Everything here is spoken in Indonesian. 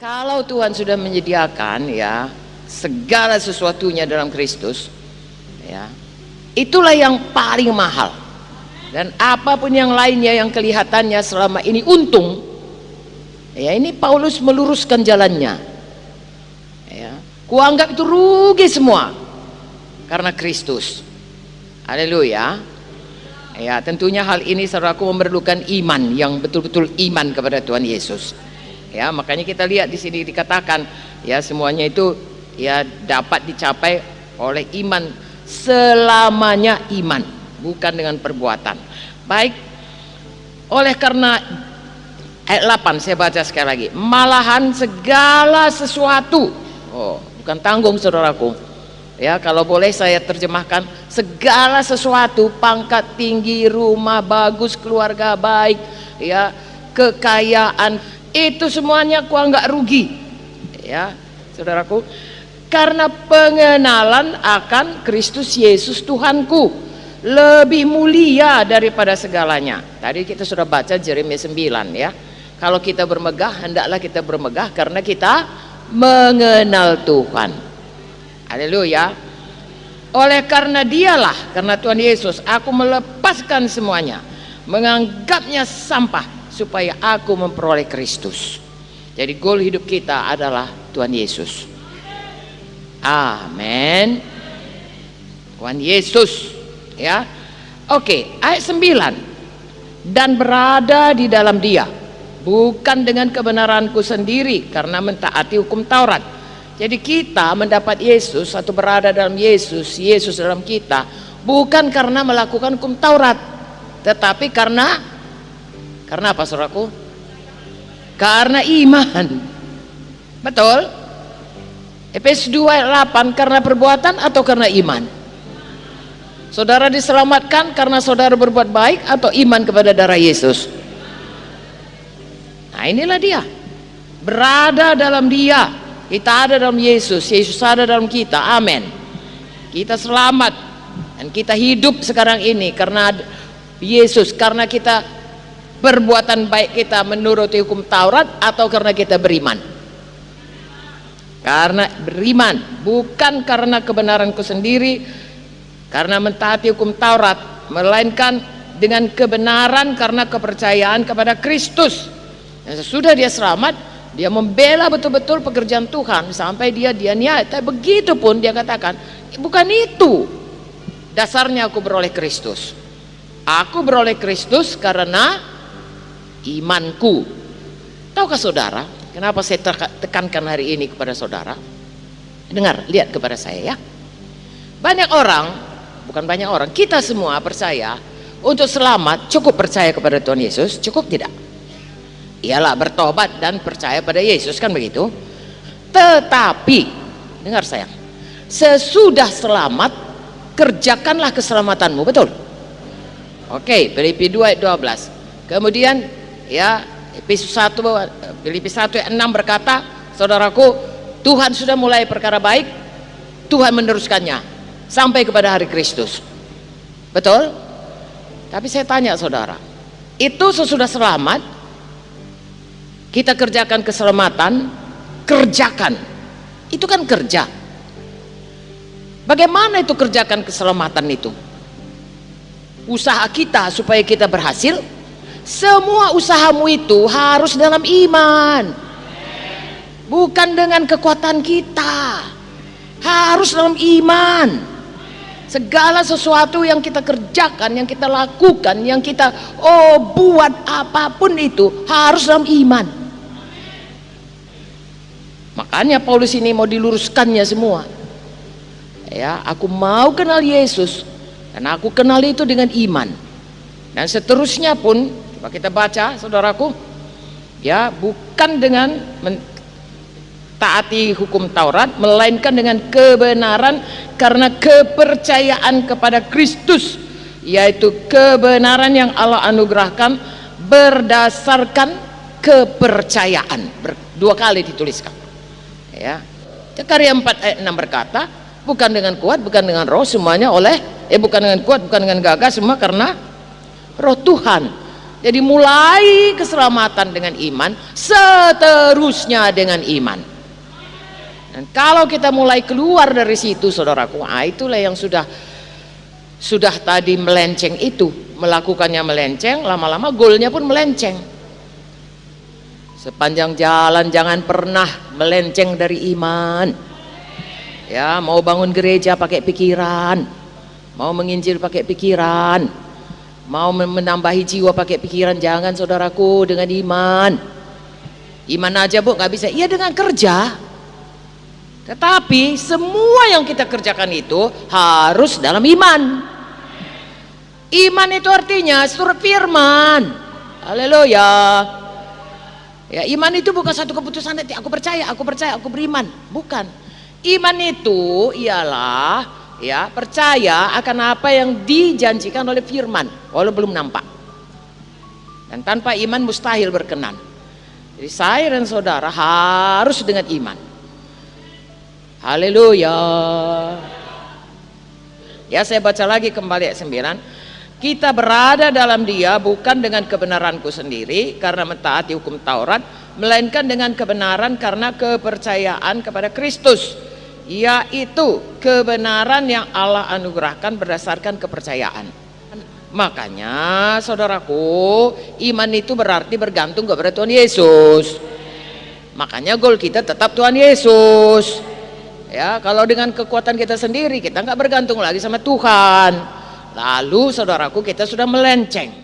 Kalau Tuhan sudah menyediakan ya segala sesuatunya dalam Kristus, ya, itulah yang paling mahal. Dan apapun yang lainnya yang kelihatannya selama ini untung, ya ini Paulus meluruskan jalannya. Ya, kuanggap itu rugi semua karena Kristus. Haleluya. Ya, tentunya hal ini saudaraku memerlukan iman yang betul-betul iman kepada Tuhan Yesus. Ya, makanya kita lihat di sini dikatakan ya semuanya itu ya dapat dicapai oleh iman, selamanya iman, bukan dengan perbuatan. Baik, oleh karena ayat 8 saya baca sekali lagi, malahan segala sesuatu, bukan tanggung saudaraku ya, kalau boleh saya terjemahkan, segala sesuatu, pangkat tinggi, rumah bagus, keluarga baik ya, kekayaan, itu semuanya kuanggap rugi ya saudaraku, karena pengenalan akan Kristus Yesus Tuhanku lebih mulia daripada segalanya. Tadi kita sudah baca Yeremia 9 ya, kalau kita bermegah hendaklah kita bermegah karena kita mengenal Tuhan. Haleluya. Oleh karena dialah, karena Tuhan Yesus, aku melepaskan semuanya, menganggapnya sampah supaya aku memperoleh Kristus. Jadi goal hidup kita adalah Tuhan Yesus. Amin. Tuhan Yesus ya. Oke, ayat 9. Dan berada di dalam Dia, bukan dengan kebenaranku sendiri karena mentaati hukum Taurat. Jadi kita mendapat Yesus atau berada dalam Yesus, Yesus dalam kita, bukan karena melakukan hukum Taurat, tetapi karena apa saudaraku? Karena iman. Betul? Efesus 2 ayat 8, karena perbuatan atau karena iman? Saudara diselamatkan karena saudara berbuat baik atau iman kepada darah Yesus? Nah inilah dia, berada dalam Dia, kita ada dalam Yesus, Yesus ada dalam kita. Amin. Kita selamat dan kita hidup sekarang ini karena Yesus, karena kita perbuatan baik kita menuruti hukum Taurat atau karena kita beriman? Karena beriman, bukan karena kebenaranku sendiri karena mentaati hukum Taurat, melainkan dengan kebenaran karena kepercayaan kepada Kristus. Dan sesudah dia selamat, dia membela betul-betul pekerjaan Tuhan sampai dia niat. Tapi begitu pun dia katakan, bukan itu dasarnya aku beroleh Kristus. Aku beroleh Kristus karena imanku. Tahukah saudara kenapa saya tekankan hari ini kepada saudara? Dengar, lihat kepada saya ya. Banyak orang, bukan banyak orang, kita semua percaya untuk selamat cukup percaya kepada Tuhan Yesus, cukup tidak? Iyalah, bertobat dan percaya pada Yesus, kan begitu? Tetapi dengar sayang, sesudah selamat kerjakanlah keselamatanmu, betul? Oke, Filipi 2 ayat 12. Kemudian ya Efesus 1, Filipi 1 ayat 6 berkata, saudaraku, Tuhan sudah mulai perkara baik, Tuhan meneruskannya sampai kepada hari Kristus. Betul? Tapi saya tanya saudara, itu sesudah selamat kita kerjakan keselamatan, kerjakan, itu kan kerja. Bagaimana itu kerjakan keselamatan itu? Usaha kita supaya kita berhasil? Semua usahamu itu harus dalam iman, bukan dengan kekuatan kita, harus dalam iman. Segala sesuatu yang kita kerjakan, yang kita lakukan, yang kita buat apapun itu harus dalam iman. Makanya Paulus ini mau diluruskannya semua ya, aku mau kenal Yesus dan aku kenal itu dengan iman. Dan seterusnya pun coba kita baca saudaraku ya, bukan dengan taati hukum Taurat, melainkan dengan kebenaran karena kepercayaan kepada Kristus, yaitu kebenaran yang Allah anugerahkan berdasarkan kepercayaan. Dua kali dituliskan ya. Karya 4 ayat 6 berkata, bukan dengan kuat, bukan dengan roh, semuanya oleh bukan dengan kuat, bukan dengan gagah, semua karena roh Tuhan. Jadi mulai keselamatan dengan iman, seterusnya dengan iman. Dan kalau kita mulai keluar dari situ, saudaraku, itulah yang sudah tadi melenceng itu, melakukannya melenceng, lama-lama goalnya pun melenceng. Sepanjang jalan jangan pernah melenceng dari iman. Ya, mau bangun gereja pakai pikiran, mau menginjil pakai pikiran, mau menambahi jiwa pakai pikiran, jangan saudaraku, dengan iman. Iman aja bu nggak bisa, iya dengan kerja. Tetapi semua yang kita kerjakan itu harus dalam iman. Iman itu artinya surat firman. Haleluya. Ya, iman itu bukan satu keputusan hati, aku percaya, aku beriman. Bukan. Iman itu ialah ya percaya akan apa yang dijanjikan oleh firman walau belum nampak. Dan tanpa iman mustahil berkenan. Jadi saya dan saudara harus dengan iman. Haleluya. Ya, saya baca lagi kembali ayat 9. Kita berada dalam Dia bukan dengan kebenaranku sendiri karena mentaati hukum Taurat, melainkan dengan kebenaran karena kepercayaan kepada Kristus, yaitu kebenaran yang Allah anugerahkan berdasarkan kepercayaan. Makanya saudaraku, iman itu berarti bergantung kepada Tuhan Yesus. Makanya goal kita tetap Tuhan Yesus. Ya, kalau dengan kekuatan kita sendiri kita nggak bergantung lagi sama Tuhan. Lalu saudaraku, kita sudah melenceng.